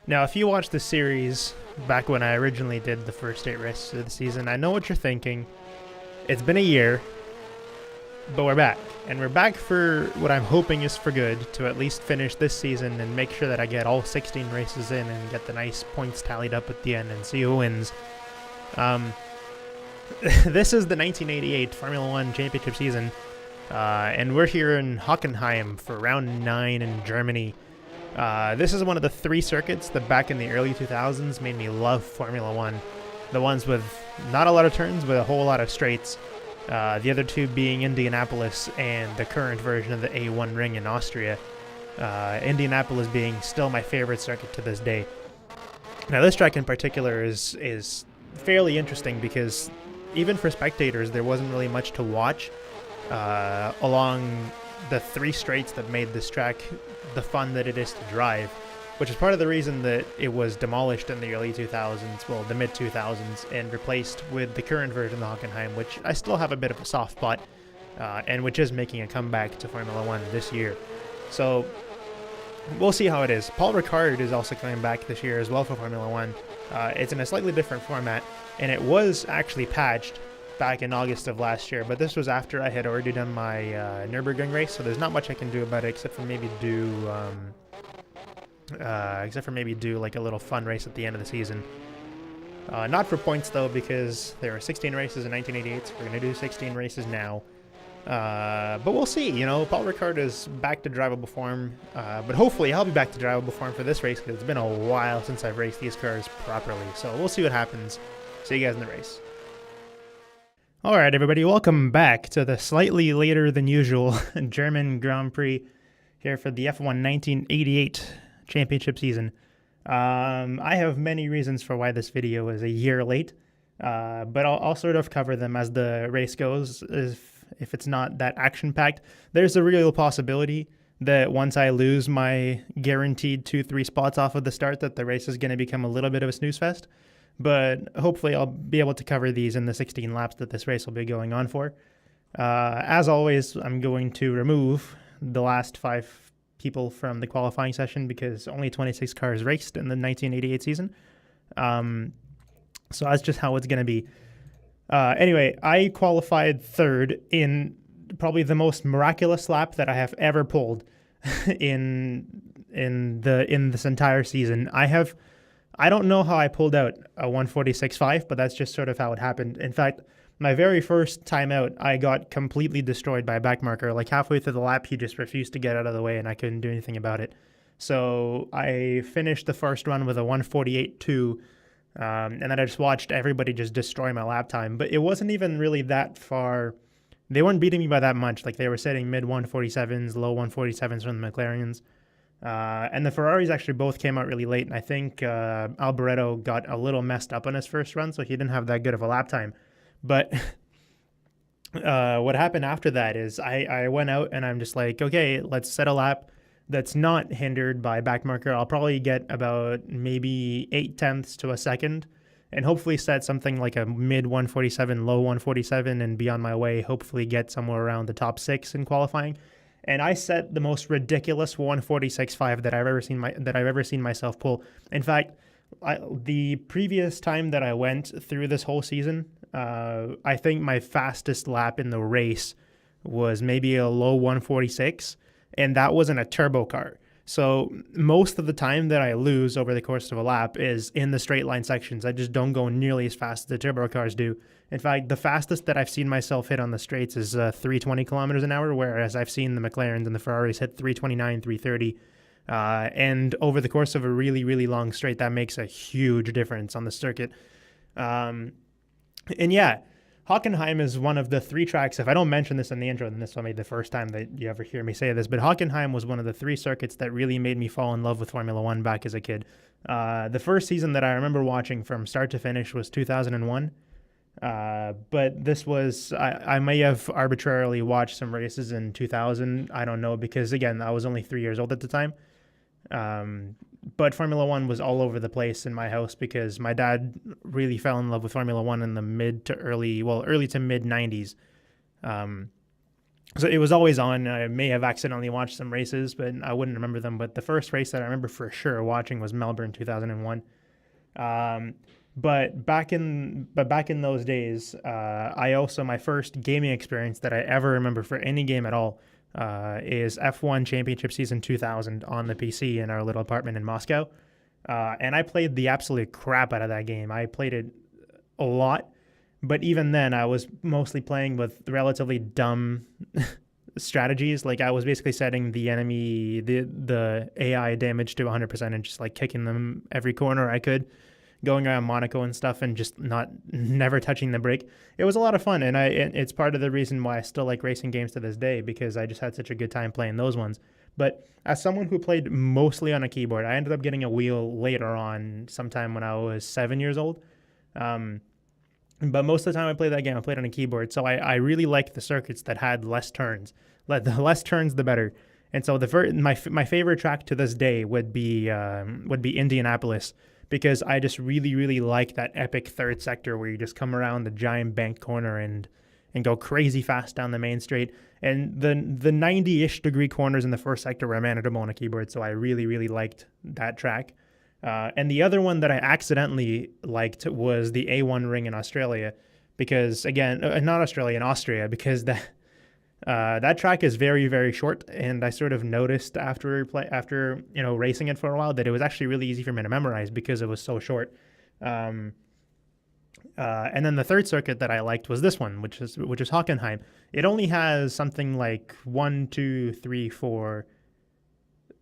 Now, if you watched the series back when I originally did the first 8 races of the season, I know what you're thinking. It's been a year, but we're back. And we're back for what I'm hoping is for good, to at least finish this season and make sure that I get all 16 races in and get the nice points tallied up at the end and see who wins. This is the 1988 Formula One Championship season, and we're here in Hockenheim for round 9 in Germany. This is one of the 3 circuits that back in the early 2000s made me love Formula One. The ones with not a lot of turns, but a whole lot of straights. The other 2 being Indianapolis and the current version of the A1 ring in Austria. Indianapolis being still my favorite circuit to this day. Now this track in particular is fairly interesting because even for spectators there wasn't really much to watch along the 3 straights that made this track the fun that it is to drive, which is part of the reason that it was demolished in the early 2000s, well, the mid 2000s, and replaced with the current version of the Hockenheim, which I still have a bit of a soft spot, and which is making a comeback to Formula One this year. So we'll see how it is. Paul Ricard is also coming back this year as well for Formula One. It's in a slightly different format, and it was actually patched back in August of last year, but this was after I had already done my Nürburgring race, so there's not much I can do about it except for maybe do like a little fun race at the end of the season. Not for points though, because there were 16 races in 1988, so we're going to do 16 races now. But we'll see, you know, Paul Ricard is back to drivable form, but hopefully I'll be back to drivable form for this race because it's been a while since I've raced these cars properly, so we'll see what happens. See you guys in the race. Alright everybody, welcome back to the slightly later than usual German Grand Prix here for the F1 1988 championship season. I have many reasons for why this video is a year late, but I'll sort of cover them as the race goes. If it's not that action-packed, there's a real possibility that once I lose my guaranteed 2-3 spots off of the start that the race is going to become a little bit of a snooze fest. But hopefully I'll be able to cover these in the 16 laps that this race will be going on for. As always, I'm going to remove the last 5 people from the qualifying session because only 26 cars raced in the 1988 season. So that's just how it's going to be. Anyway, I qualified 3rd in probably the most miraculous lap that I have ever pulled in this entire season. I don't know how I pulled out a 146.5, but that's just sort of how it happened. In fact, my very first time out, I got completely destroyed by a backmarker. Like halfway through the lap, he just refused to get out of the way, and I couldn't do anything about it. So I finished the first run with a 148.2, and then I just watched everybody just destroy my lap time. But it wasn't even really that far. They weren't beating me by that much. Like they were setting mid 147s, low 147s from the McLarens. And the Ferraris actually both came out really late, and I think Alboreto got a little messed up on his first run, so he didn't have that good of a lap time. But what happened after that is I went out and I'm just like, okay, let's set a lap that's not hindered by backmarker. I'll probably get about maybe 0.8 to a second, and hopefully set something like a mid 147, low 147, and be on my way, hopefully get somewhere around the top 6 in qualifying. And I set the most ridiculous 146.5 that I've ever seen myself pull. In fact, the previous time that I went through this whole season, I think my fastest lap in the race was maybe a low 146, and that was in a turbo car. So most of the time that I lose over the course of a lap is in the straight line sections. I just don't go nearly as fast as the turbo cars do. In fact, the fastest that I've seen myself hit on the straights is 320 kilometers an hour, whereas I've seen the McLarens and the Ferraris hit 329, 330. And over the course of a really, really long straight, that makes a huge difference on the circuit. And yeah, Hockenheim is one of the 3 tracks. If I don't mention this in the intro, then this will be the first time that you ever hear me say this, but Hockenheim was one of the 3 circuits that really made me fall in love with Formula One back as a kid. The first season that I remember watching from start to finish was 2001. But this was, I may have arbitrarily watched some races in 2000. I don't know, because again, I was only 3 years old at the time. But Formula One was all over the place in my house because my dad really fell in love with Formula One in the early to mid 90s. So it was always on. I may have accidentally watched some races, but I wouldn't remember them. But the first race that I remember for sure watching was Melbourne 2001. Um, but back in those days, I also my first gaming experience that I ever remember for any game at all is F1 Championship Season 2000 on the PC in our little apartment in Moscow. And I played the absolute crap out of that game. I played it a lot, but even then, I was mostly playing with relatively dumb strategies. Like I was basically setting the AI damage to 100% and just like kicking them every corner I could, going around Monaco and stuff, and just never touching the brake. It was a lot of fun, and it's part of the reason why I still like racing games to this day, because I just had such a good time playing those ones. But as someone who played mostly on a keyboard, I ended up getting a wheel later on, sometime when I was 7 years old. But most of the time I played that game, I played on a keyboard. So I really liked the circuits that had less turns. The less turns, the better. And so my favorite track to this day would be Indianapolis, because I just really, really like that epic third sector where you just come around the giant bank corner and go crazy fast down the main straight. And the 90-ish degree corners in the first sector were manageable on a keyboard, so I really, really liked that track. And the other one that I accidentally liked was the A1 ring in Australia, because again, not Australia, in Austria, because that track is very, very short, and I sort of noticed after racing it for a while that it was actually really easy for me to memorize because it was so short. And then the third circuit that I liked was this one, which is Hockenheim. It only has something like 1, 2, 3, 4,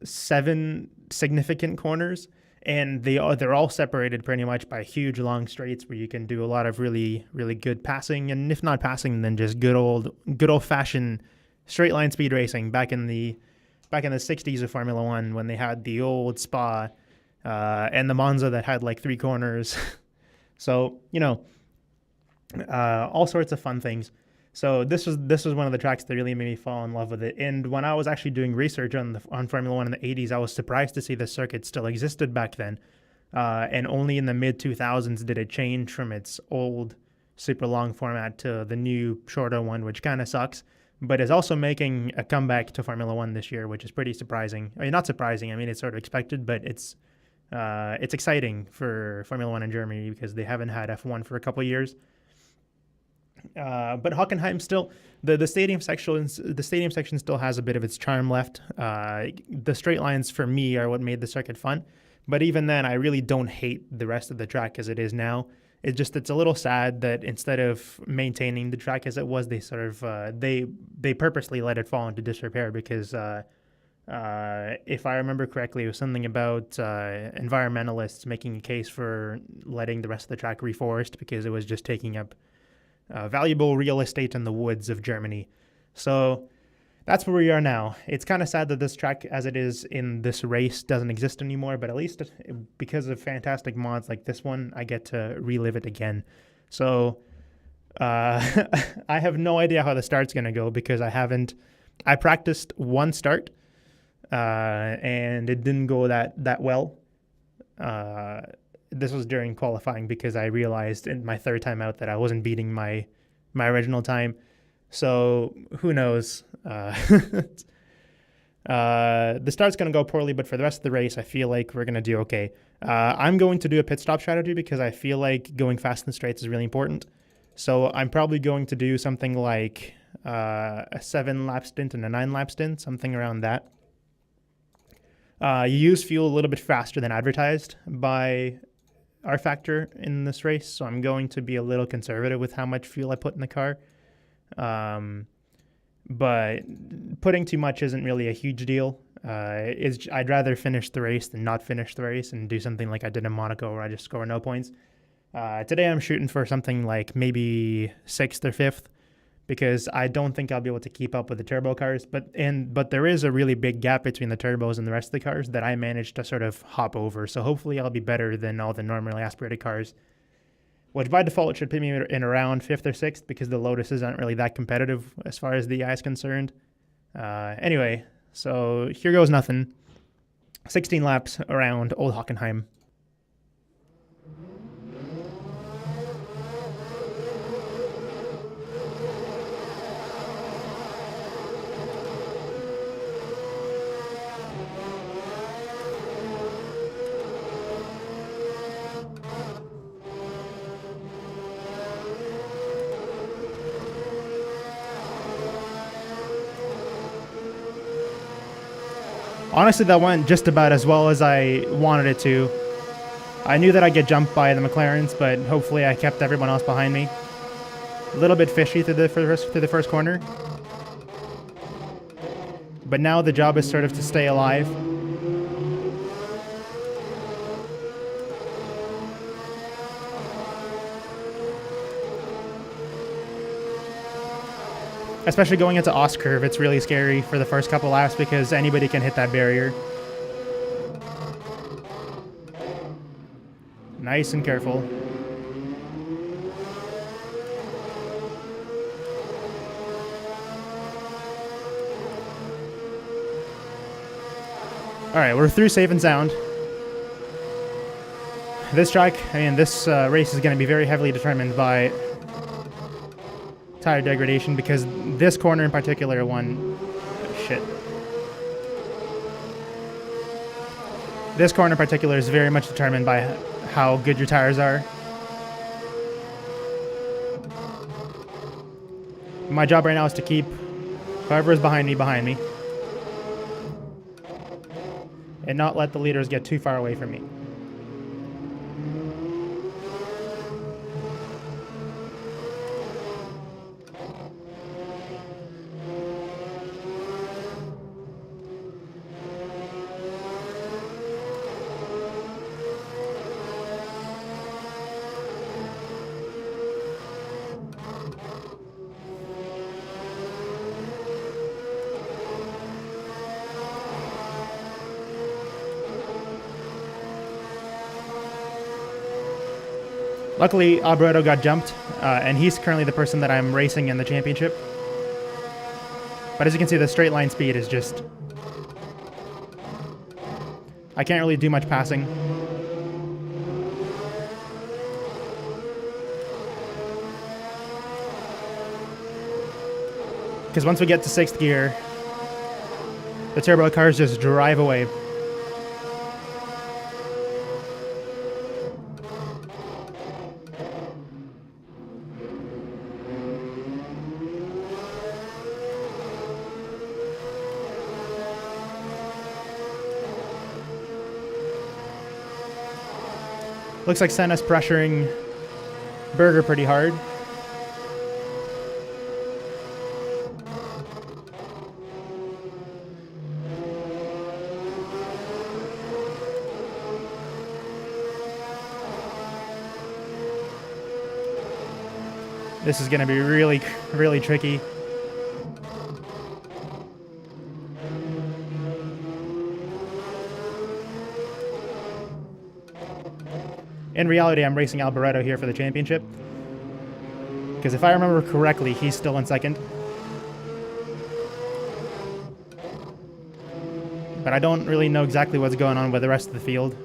7 significant corners, and they're all separated pretty much by huge long straights where you can do a lot of really, really good passing, and if not passing, then just good old fashioned straight line speed racing back in the 60s of Formula One, when they had the old Spa and the Monza that had like 3 corners. So all sorts of fun things. So this was one of the tracks that really made me fall in love with it. And when I was actually doing research on Formula One in the 80s, I was surprised to see the circuit still existed back then. And only in the mid 2000s did it change from its old super long format to the new shorter one, which kind of sucks, but is also making a comeback to Formula One this year, which is pretty surprising. I mean, not surprising. I mean, it's sort of expected, but it's exciting for Formula One in Germany because they haven't had F1 for a couple of years. But Hockenheim still, the stadium section still has a bit of its charm left. The straight lines for me are what made the circuit fun, but even then, I really don't hate the rest of the track as it is now. It's a little sad that instead of maintaining the track as it was, they sort of they purposely let it fall into disrepair because if I remember correctly, it was something about environmentalists making a case for letting the rest of the track reforest because it was just taking up valuable real estate in the woods of Germany. So that's where we are now. It's kind of sad that this track, as it is in this race, doesn't exist anymore, but at least because of fantastic mods like this one, I get to relive it again. So I have no idea how the start's going to go because I practiced one start and it didn't go that well. This was during qualifying because I realized in my third time out that I wasn't beating my original time. So who knows? The start's going to go poorly, but for the rest of the race, I feel like we're going to do okay. I'm going to do a pit stop strategy because I feel like going fast in the straights is really important. So I'm probably going to do something like a 7-lap stint and a 9-lap stint, something around that. You use fuel a little bit faster than advertised by rFactor in this race, so I'm going to be a little conservative with how much fuel I put in the car. But putting too much isn't really a huge deal. I'd rather finish the race than not finish the race and do something like I did in Monaco where I just score no points. Today I'm shooting for something like maybe 6th or 5th because I don't think I'll be able to keep up with the turbo cars. But there is a really big gap between the turbos and the rest of the cars that I managed to sort of hop over. So hopefully I'll be better than all the normally aspirated cars, which by default should put me in around 5th or 6th because the Lotuses aren't really that competitive as far as the AI is concerned. Anyway, so here goes nothing. 16 laps around Old Hockenheim. Honestly, that went just about as well as I wanted it to. I knew that I'd get jumped by the McLarens, but hopefully I kept everyone else behind me. A little bit fishy through the first corner. But now the job is sort of to stay alive. Especially going into Ost curve, it's really scary for the first couple laps because anybody can hit that barrier. Nice and careful. All right, we're through safe and sound. This track, this race is going to be very heavily determined by tire degradation because this corner in particular This corner in particular is very much determined by how good your tires are. My job right now is to keep whoever is behind me. And not let the leaders get too far away from me. Luckily, Alberto got jumped, and he's currently the person that I'm racing in the championship. But as you can see, the straight line speed is just... I can't really do much passing. Because once we get to 6th gear, the turbo cars just drive away. Looks like Senna's pressuring Berger pretty hard. This is going to be really, really tricky. In reality, I'm racing Alboreto here for the championship. Because if I remember correctly, he's still in 2nd. But I don't really know exactly what's going on with the rest of the field.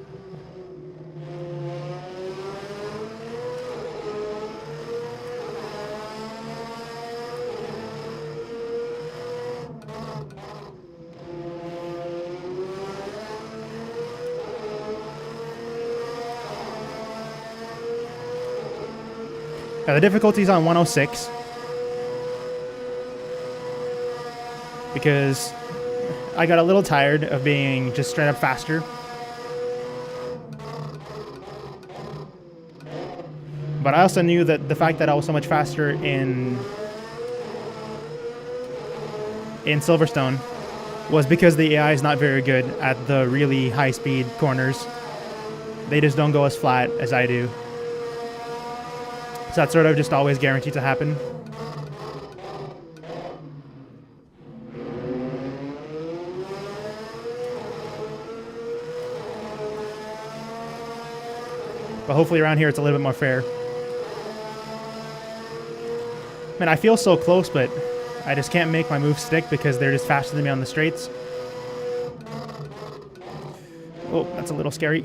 Now the difficulty's on 106 because I got a little tired of being just straight up faster. But I also knew that the fact that I was so much faster in Silverstone was because the AI is not very good at the really high speed corners. They just don't go as flat as I do. So that's sort of just always guaranteed to happen. But hopefully around here it's a little bit more fair. Man, I feel so close, but I just can't make my moves stick because they're just faster than me on the straights. Oh, that's a little scary.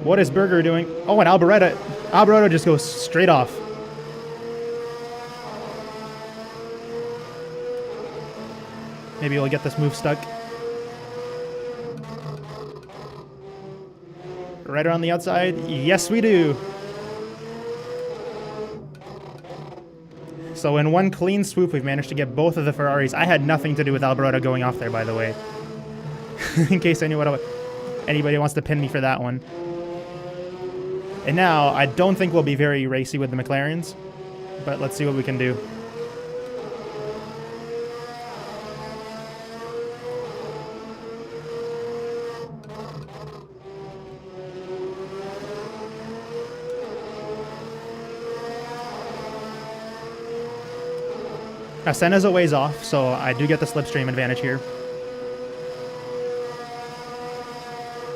What is Berger doing? Oh, and Alboreto just goes straight off. Maybe we'll get this move stuck. Right around the outside. Yes, we do. So in one clean swoop, we've managed to get both of the Ferraris. I had nothing to do with Alboreto going off there, by the way. in case anybody wants to pin me for that one. And now, I don't think we'll be very racy with the McLarens, but let's see what we can do. Senna's a ways off, so I do get the slipstream advantage here.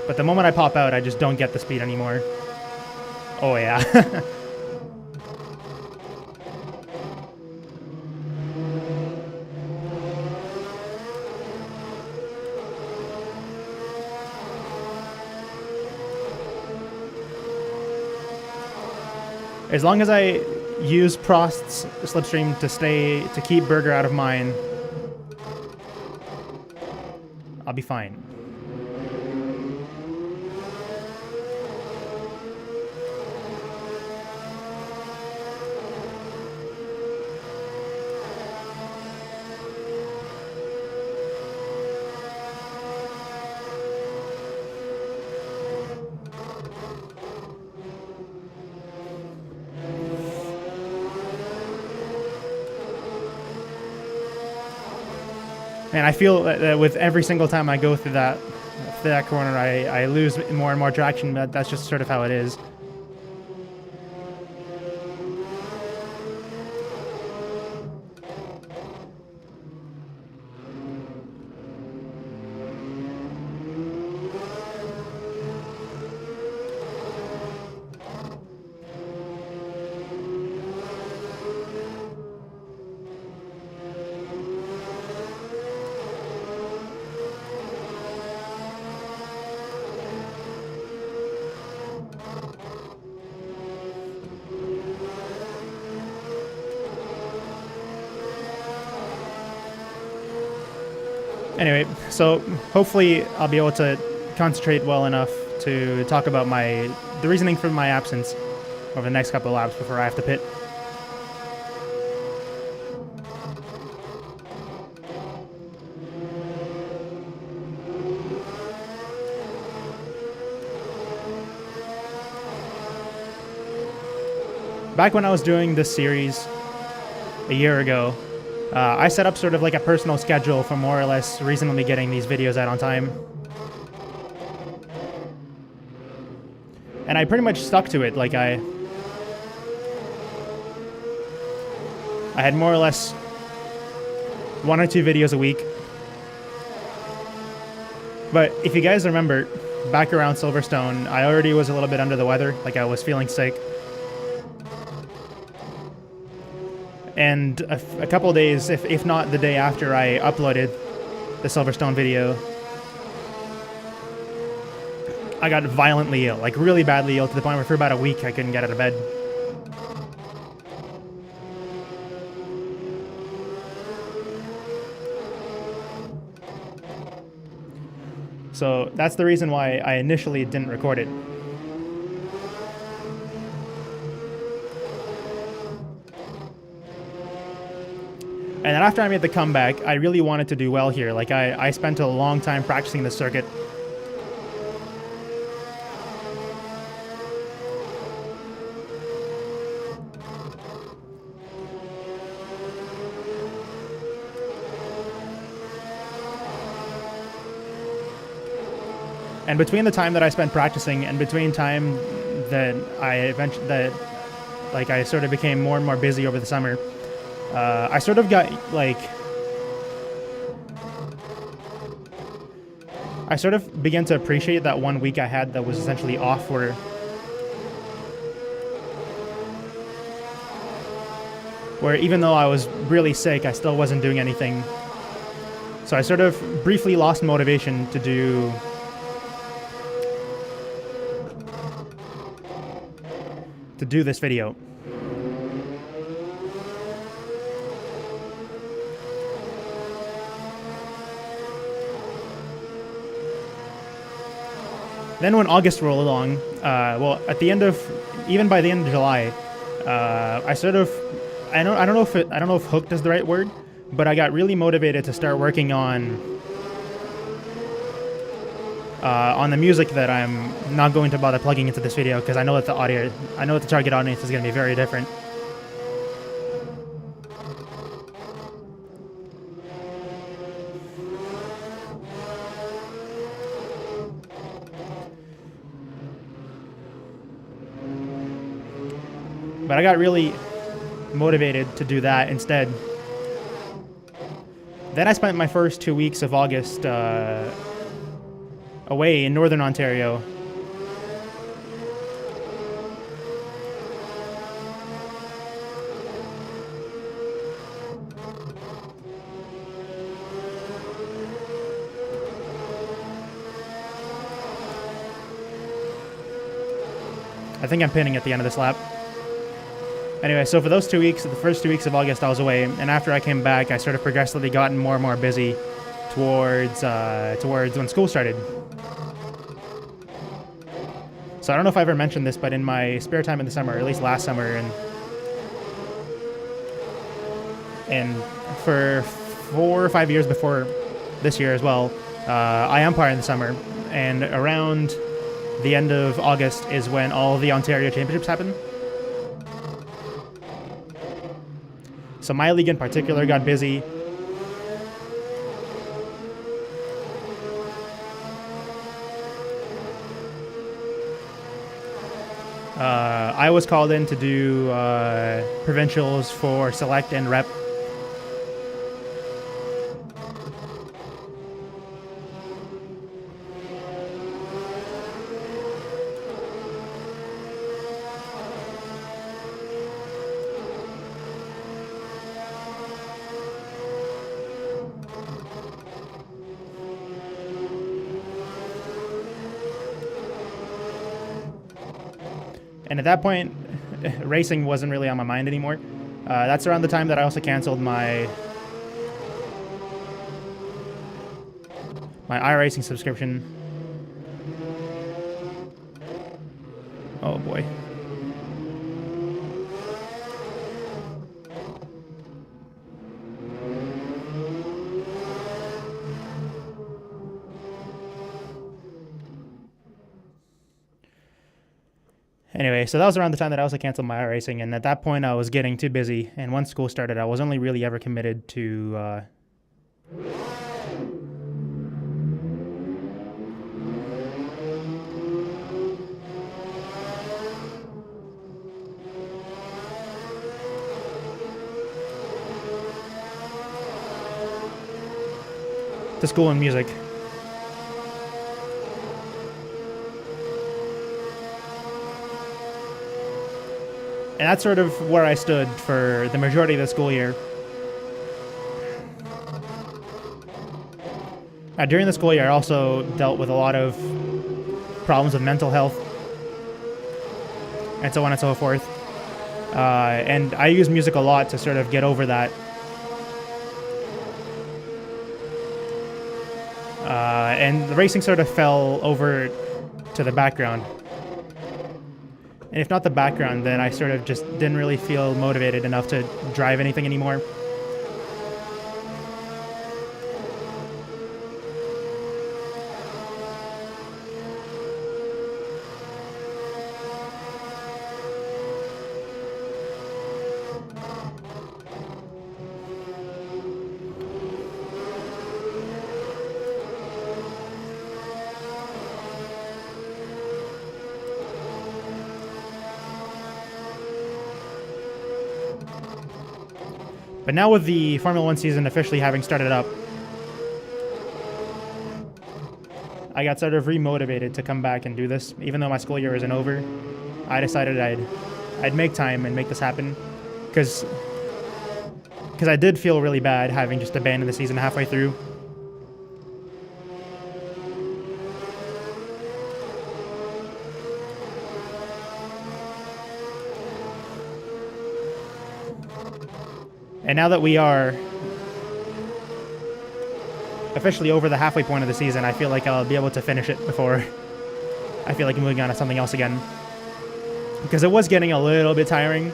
But the moment I pop out, I just don't get the speed anymore. Oh yeah. As long as I use Prost's slipstream to keep Berger out of mine, I'll be fine. And I feel that with every single time I go through that corner, I lose more and more traction, but that's just sort of how it is. Anyway, so hopefully I'll be able to concentrate well enough to talk about the reasoning for my absence over the next couple of laps before I have to pit. Back when I was doing this series a year ago, I set up sort of like a personal schedule for more or less reasonably getting these videos out on time. And I pretty much stuck to it. Like I had more or less 1 or 2 videos a week. But if you guys remember, back around Silverstone, I already was a little bit under the weather, like I was feeling sick. And a couple days, if not the day after I uploaded the Silverstone video, I got violently ill, like really badly ill, to the point where for about a week I couldn't get out of bed. So that's the reason why I initially didn't record it. And then after I made the comeback, I really wanted to do well here. Like I spent a long time practicing the circuit. And between the time that I spent practicing and between time that I sort of became more and more busy over the summer, I sort of got I sort of began to appreciate that 1 week I had that was essentially off where even though I was really sick, I still wasn't doing anything. So I sort of briefly lost motivation to do this video. Then when August rolled along, well, even by the end of July, I sort of, I don't know if hooked is the right word, but I got really motivated to start working on on the music that I'm not going to bother plugging into this video because I know that the target audience is going to be very different. But I got really motivated to do that instead. Then I spent my first 2 weeks of August away in Northern Ontario. I think I'm pinning at the end of this lap. Anyway, so for those 2 weeks, the first 2 weeks of August, I was away, and after I came back, I sort of progressively gotten more and more busy towards when school started. So I don't know if I ever mentioned this, but in my spare time in the summer, or at least last summer, and for 4 or 5 years before this year as well, I umpire in the summer, and around the end of August is when all the Ontario championships happen. So my league in particular got busy. I was called in to do provincials for select and rep. And at that point, racing wasn't really on my mind anymore. That's around the time that I also canceled my iRacing subscription. Oh boy. Anyway, so that was around the time that I also canceled my iRacing, and at that point I was getting too busy, and once school started, I was only really ever committed to school and music. And that's sort of where I stood for the majority of the school year. During the school year, I also dealt with a lot of problems with mental health and so on and so forth. And I use music a lot to sort of get over that. And the racing sort of fell over to the background. And if not the background, then I sort of just didn't really feel motivated enough to drive anything anymore. But now with the Formula 1 season officially having started up, I got sort of remotivated to come back and do this. Even though my school year isn't over, I decided I'd make time and make this happen. Because I did feel really bad having just abandoned the season halfway through. And now that we are officially over the halfway point of the season, I feel like I'll be able to finish it before I feel like moving on to something else again. Because it was getting a little bit tiring.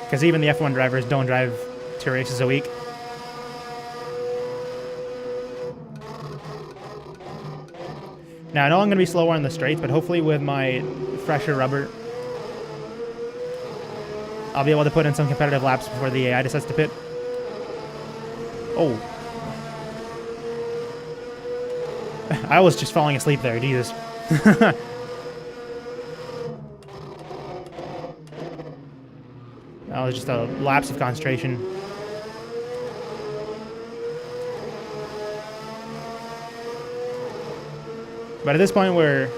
Because even the F1 drivers don't drive 2 races a week. Now, I know I'm going to be slower on the straights, but hopefully with my fresher rubber, I'll be able to put in some competitive laps before the AI decides to pit. Oh. I was just falling asleep there, Jesus. That was just a lapse of concentration. But at this point, we're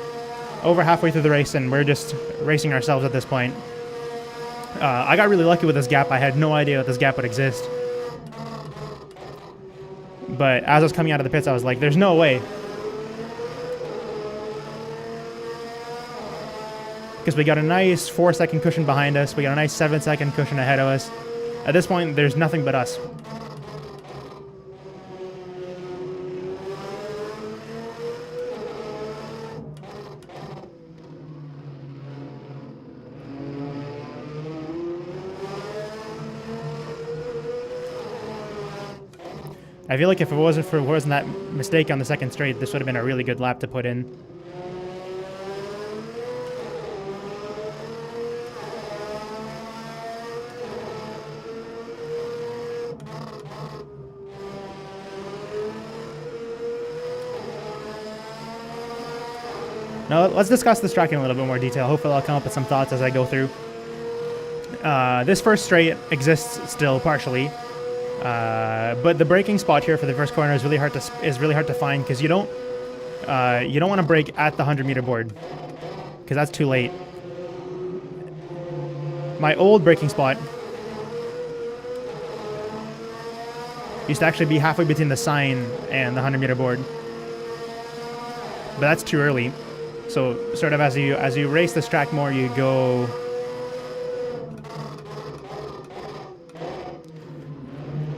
over halfway through the race, and we're just racing ourselves at this point. I got really lucky with this gap. I had no idea that this gap would exist. But as I was coming out of the pits, I was like, there's no way. Because we got a nice 4-second cushion behind us. We got a nice 7-second cushion ahead of us. At this point, there's nothing but us. I feel like if it wasn't that mistake on the second straight, this would have been a really good lap to put in. Now let's discuss this track in a little bit more detail. Hopefully I'll come up with some thoughts as I go through. This first straight exists still partially. But the braking spot here for the first corner is really hard to find because you don't want to brake at the 100-meter board because that's too late. My old braking spot used to actually be halfway between the sign and the 100-meter board, but that's too early. So sort of as you race this track more, you go.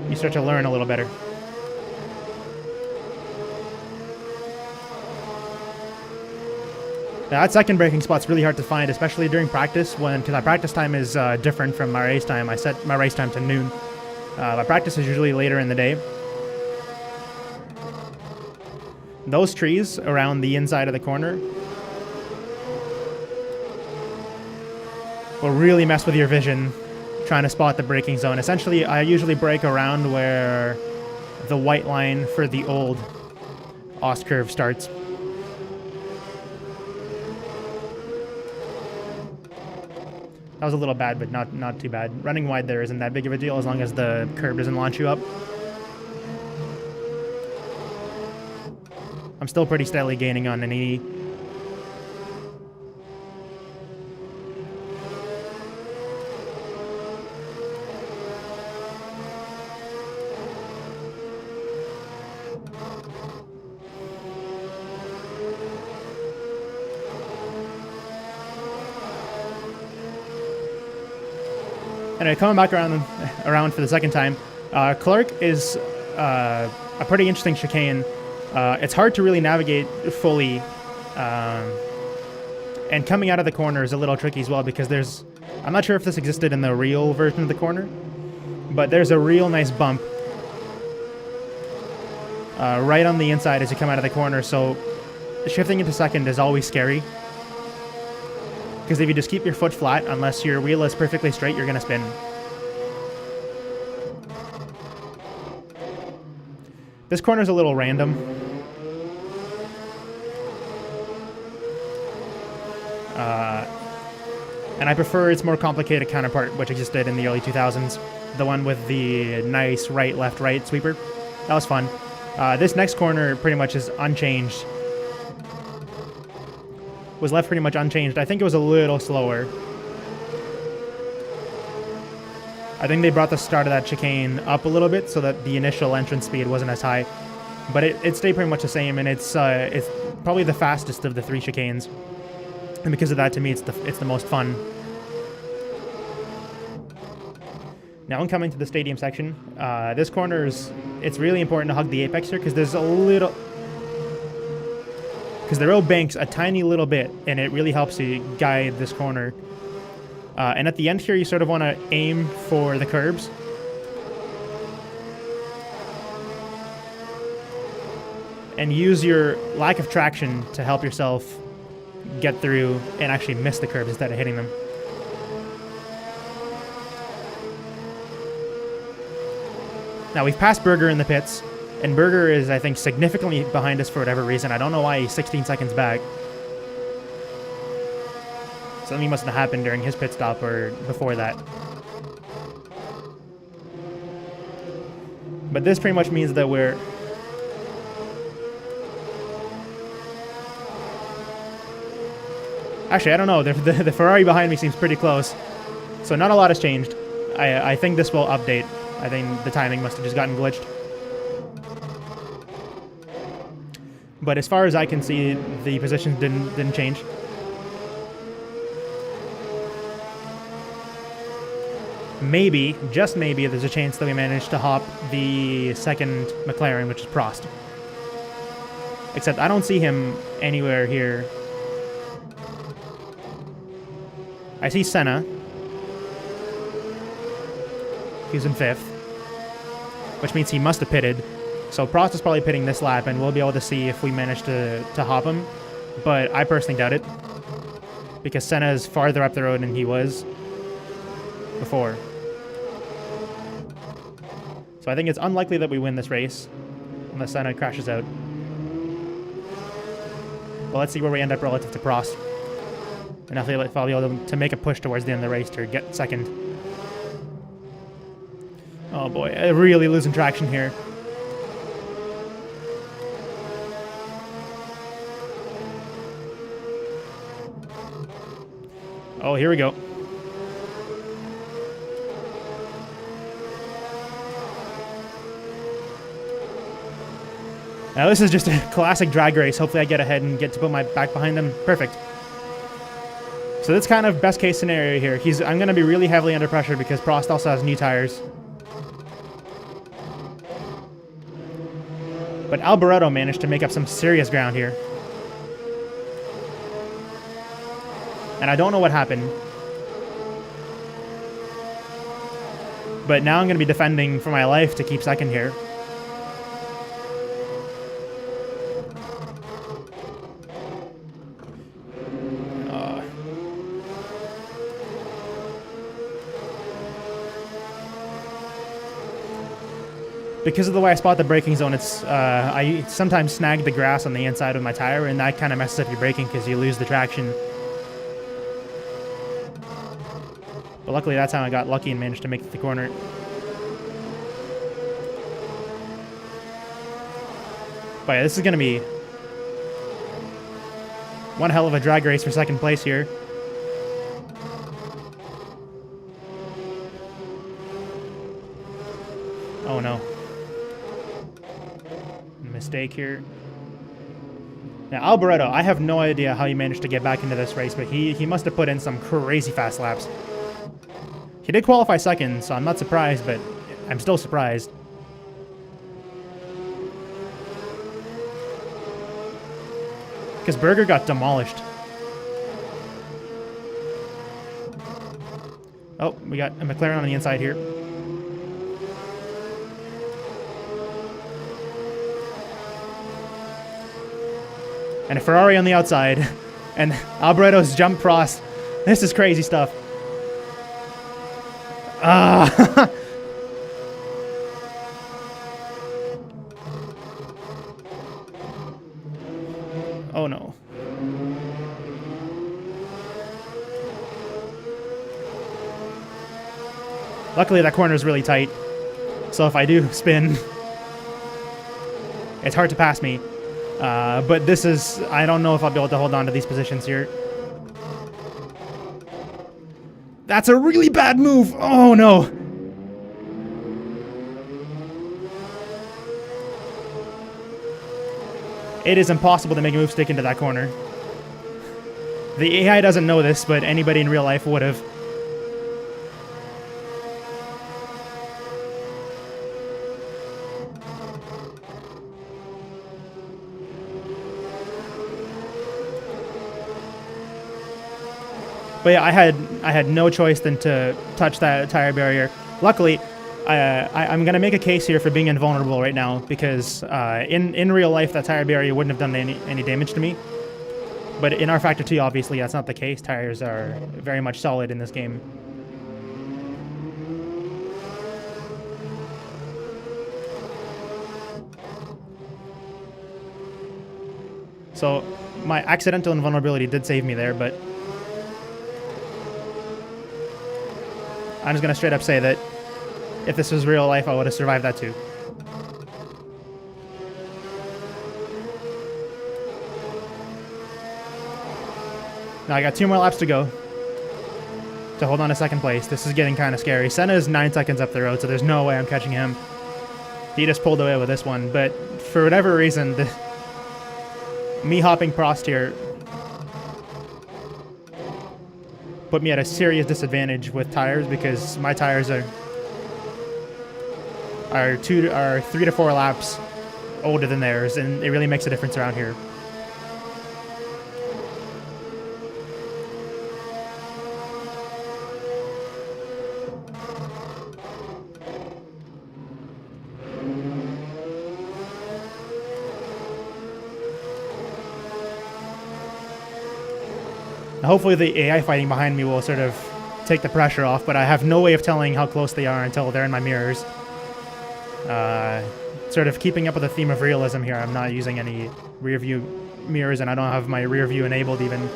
You start to learn a little better. Now, that second braking spot's really hard to find, especially during practice, because my practice time is different from my race time. I set my race time to noon. My practice is usually later in the day. Those trees around the inside of the corner will really mess with your vision trying to spot the braking zone. Essentially, I usually brake around where the white line for the old Ost curve starts. That was a little bad, but not too bad. Running wide there isn't that big of a deal as long as the curb doesn't launch you up. I'm still pretty steadily gaining on an 80. Anyway, coming back around for the second time, Clark is a pretty interesting chicane. It's hard to really navigate fully, and coming out of the corner is a little tricky as well because I'm not sure if this existed in the real version of the corner, but there's a real nice bump right on the inside as you come out of the corner, so shifting into second is always scary. Because if you just keep your foot flat, unless your wheel is perfectly straight, you're going to spin. This corner is a little random. And I prefer its more complicated counterpart, which existed in the early 2000s. The one with the nice right, left, right sweeper. That was fun. This next corner pretty much is unchanged. Was left pretty much unchanged. I think it was a little slower. I think they brought the start of that chicane up a little bit so that the initial entrance speed wasn't as high, but it stayed pretty much the same, and it's probably the fastest of the three chicanes, and because of that, to me, it's the most fun. Now, when coming to the stadium section, this corner it's really important to hug the apex here because there's a little. Because the road banks a tiny little bit, and it really helps you guide this corner. And at the end here, you sort of want to aim for the curbs. and use your lack of traction to help yourself get through and actually miss the curbs instead of hitting them. Now we've passed Berger in the pits, and Berger is, I think, significantly behind us for whatever reason. I don't know why he's 16 seconds back. Something must have happened during his pit stop or before that. But this pretty much means that we're... Actually, I don't know. The Ferrari behind me seems pretty close. So not a lot has changed. I think this will update. I think the timing must have just gotten glitched. But as far as I can see, the positions didn't change. Maybe, just maybe, there's a chance that we managed to hop the second McLaren, which is Prost. Except I don't see him anywhere here. I see Senna. He's in 5th. Which means he must have pitted. So Prost is probably pitting this lap, and we'll be able to see if we manage to hop him. But I personally doubt it. Because Senna is farther up the road than he was before. So I think it's unlikely that we win this race, unless Senna crashes out. Well, let's see where we end up relative to Prost. And if I'll be able to make a push towards the end of the race to get second. Oh boy, I'm really losing traction here. Oh, here we go. Now this is just a classic drag race. Hopefully I get ahead and get to put my back behind them. Perfect. So that's kind of best case scenario here. I'm going to be really heavily under pressure because Prost also has new tires. But Alboreto managed to make up some serious ground here. And I don't know what happened. But now I'm going to be defending for my life to keep second here. Because of the way I spot the braking zone, I sometimes snag the grass on the inside of my tire, and that kind of messes up your braking because you lose the traction. But luckily that time I got lucky and managed to make the corner. But yeah, this is going to be one hell of a drag race for second place here. Oh no. Mistake here. Now Alboreto, I have no idea how he managed to get back into this race, but he must have put in some crazy fast laps. He did qualify second, so I'm not surprised, but I'm still surprised. Because Berger got demolished. Oh, we got a McLaren on the inside here. And a Ferrari on the outside. And Alboreto's jump Prost. This is crazy stuff. Ah! Oh no. Luckily that corner is really tight. So if I do spin, it's hard to pass me. But this is, I don't know if I'll be able to hold on to these positions here. That's a really bad move. Oh no. It is impossible to make a move stick into that corner. The AI doesn't know this, but anybody in real life would have. But yeah, I had no choice than to touch that tire barrier. Luckily, I'm going to make a case here for being invulnerable right now because in real life, that tire barrier wouldn't have done any damage to me. But in rFactor 2, obviously, that's not the case. Tires are very much solid in this game. So my accidental invulnerability did save me there, but I'm just going to straight up say that if this was real life, I would have survived that too. Now I got 2 more laps to go to hold on to second place. This is getting kind of scary. Senna is 9 seconds up the road, so there's no way I'm catching him. He just pulled away with this one, but for whatever reason, me hopping Prost here put me at a serious disadvantage with tires because my tires are 3 to 4 laps older than theirs, and it really makes a difference around here. Hopefully the AI fighting behind me will sort of take the pressure off, but I have no way of telling how close they are until they're in my mirrors. Sort of keeping up with the theme of realism here. I'm not using any rear view mirrors, and I don't have my rear view enabled even.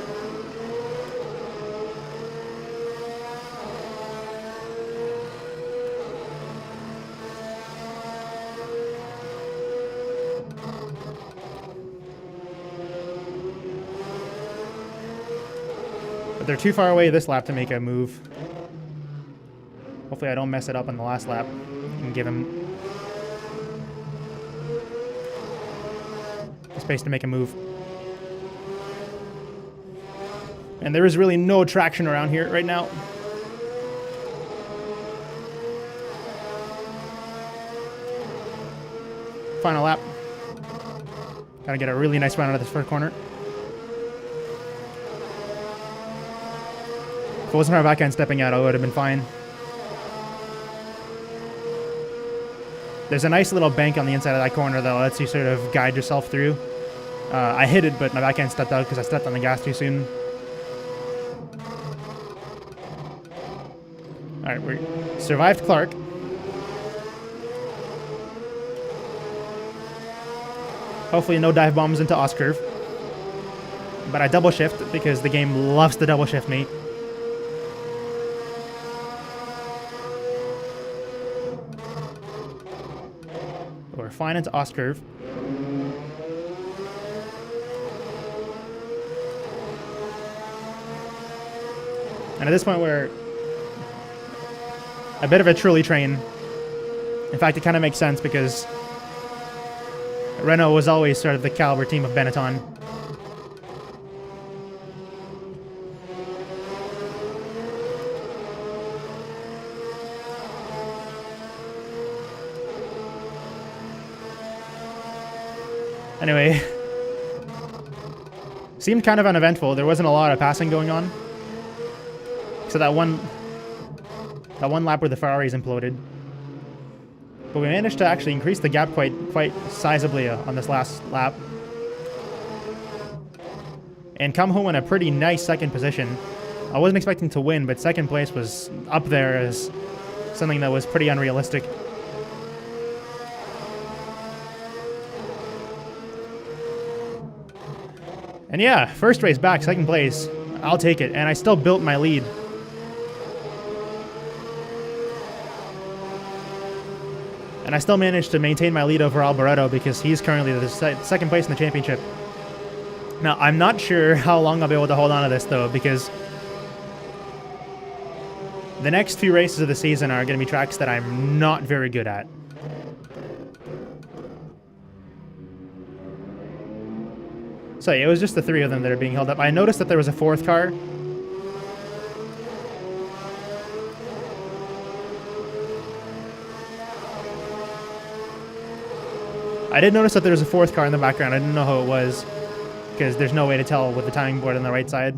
But they're too far away this lap to make a move. Hopefully I don't mess it up on the last lap and give him space to make a move. And there is really no traction around here right now. Final lap. Gotta get a really nice run out of this first corner. If it wasn't for my back end stepping out, I would have been fine. There's a nice little bank on the inside of that corner that lets you sort of guide yourself through. I hit it, but my back end stepped out because I stepped on the gas too soon. Alright, we survived Clark. Hopefully no dive bombs into Oscurve. But I double shift because the game loves to double shift me. We're fine into Oscurve. And at this point we're a bit of a trolley train. In fact, it kind of makes sense because Renault was always sort of the caliber team of Benetton. Anyway, seemed kind of uneventful. There wasn't a lot of passing going on. So that one lap where the Ferraris imploded. But we managed to actually increase the gap quite sizably on this last lap. And come home in a pretty nice second position. I wasn't expecting to win, but second place was up there as something that was pretty unrealistic. And yeah, first race back, second place. I'll take it. And I still built my lead. And I still managed to maintain my lead over Alboreto because he's currently the second place in the championship. Now, I'm not sure how long I'll be able to hold on to this, though, because the next few races of the season are going to be tracks that I'm not very good at. So yeah, it was just the 3 of them that are being held up. I noticed that there was a 4th car. I did notice that there was a 4th car in the background. I didn't know who it was because there's no way to tell with the timing board on the right side.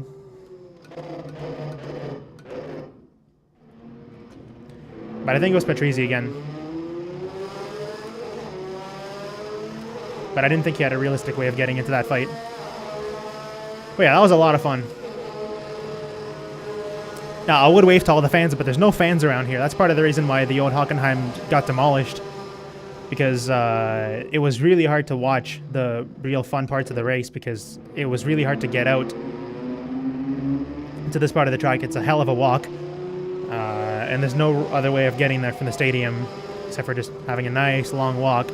But I think it was Patrese again. But I didn't think he had a realistic way of getting into that fight. But yeah, that was a lot of fun. Now, I would wave to all the fans, but there's no fans around here. That's part of the reason why the old Hockenheim got demolished. Because it was really hard to watch the real fun parts of the race, because it was really hard to get out to this part of the track. It's a hell of a walk. And there's no other way of getting there from the stadium except for just having a nice long walk.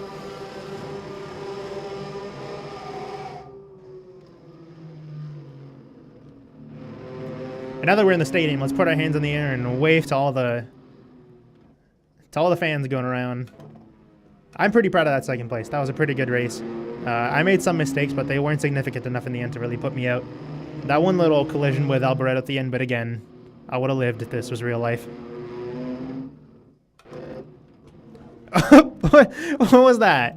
And now that we're in the stadium, let's put our hands in the air and wave to all the fans going around. I'm pretty proud of that second place. That was a pretty good race. I made some mistakes, but they weren't significant enough in the end to really put me out. That one little collision with Alboreto at the end, but again, I would have lived if this was real life. What was that?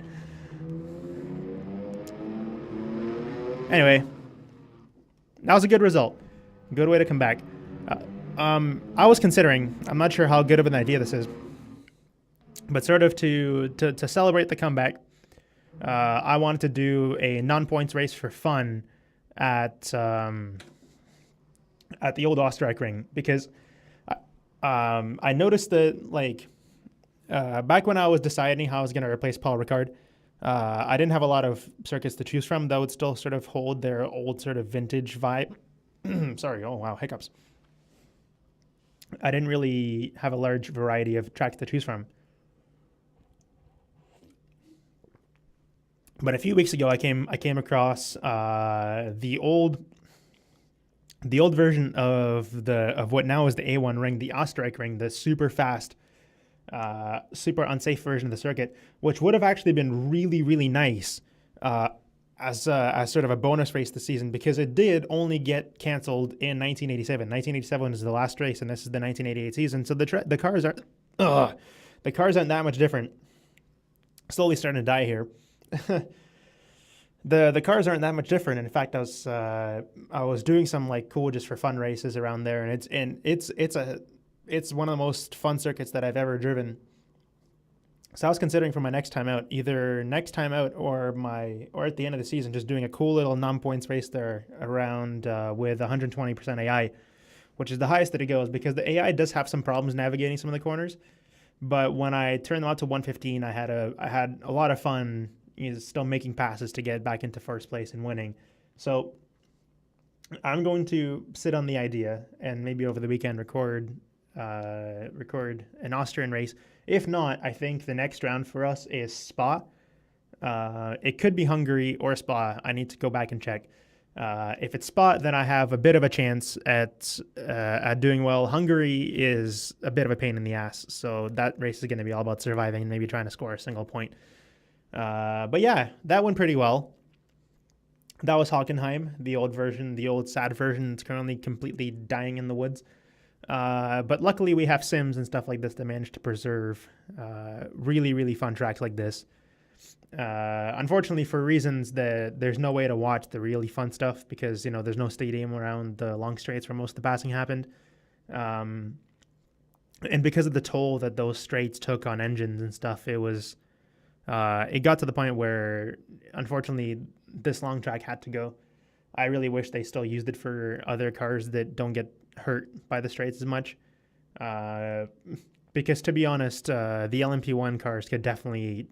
Anyway, that was a good result. Good way to come back. I was considering, I'm not sure how good of an idea this is, but sort of to celebrate the comeback, I wanted to do a non-points race for fun at the old Österreich because I noticed that, like, back when I was deciding how I was going to replace Paul Ricard, I didn't have a lot of circuits to choose from that would still sort of hold their old sort of vintage vibe. Sorry, oh wow, hiccups. I didn't really have a large variety of tracks to choose from. But a few weeks ago, I came across the old version of what now is the A1 ring, the Österreich ring, the super fast, super unsafe version of the circuit, which would have actually been really, really nice as sort of a bonus race this season, because it did only get canceled in 1987. 1987 is the last race, and this is the 1988 season. So the cars aren't that much different. Slowly starting to die here. The cars aren't that much different. In fact, I was doing some like cool just for fun races around there, and it's one of the most fun circuits that I've ever driven. So I was considering for my next time out, either next time out or at the end of the season, just doing a cool little non-points race there around with 120% AI, which is the highest that it goes, because the AI does have some problems navigating some of the corners. But when I turned them out to 115, I had a lot of fun, still making passes to get back into first place and winning. So I'm going to sit on the idea and maybe over the weekend record an Austrian race. If not, I think the next round for us is Spa. It could be Hungary or Spa. I need to go back and check. If it's Spa, then I have a bit of a chance at doing well. Hungary is a bit of a pain in the ass, so that race is going to be all about surviving and maybe trying to score a single point. But yeah, that went pretty well. That was Hockenheim, the old version, the old sad version. It's currently completely dying in the woods. But luckily we have sims and stuff like this that manage to preserve really, really fun tracks like this. Unfortunately, for reasons that there's no way to watch the really fun stuff, because there's no stadium around the long straights where most of the passing happened, and because of the toll that those straights took on engines and stuff, it got to the point where unfortunately this long track had to go. I really wish they still used it for other cars that don't get hurt by the straights as much, because to be honest, the LMP1 cars could definitely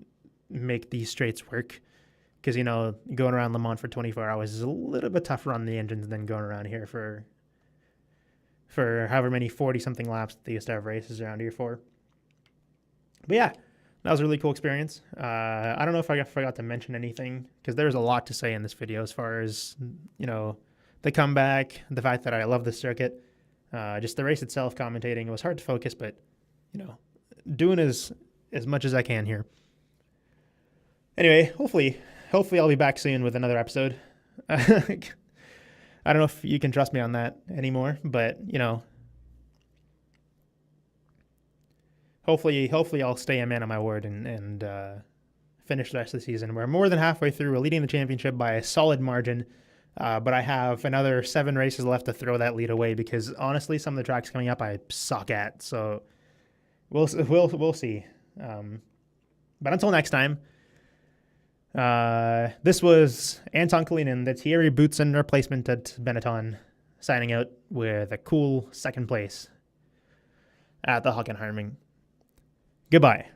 make these straights work, because going around Le Mans for 24 hours is a little bit tougher on the engines than going around here for however many 40 something laps they used to have races around here for. But yeah, that was a really cool experience. I don't know if I forgot to mention anything, because there's a lot to say in this video as far as the comeback, the fact that I love this circuit, just the race itself. Commentating, it was hard to focus, but doing as much as I can here. Anyway, hopefully I'll be back soon with another episode. I don't know if you can trust me on that anymore, but hopefully I'll stay a man of my word and finish the rest of the season. We're more than halfway through. We're leading the championship by a solid margin, but I have another 7 races left to throw that lead away, because honestly, some of the tracks coming up I suck at. So we'll see. But until next time, this was Anton Kalinin, the Thierry Boutsen replacement at Benetton, signing out with a cool second place at the Hockenheiming. Goodbye.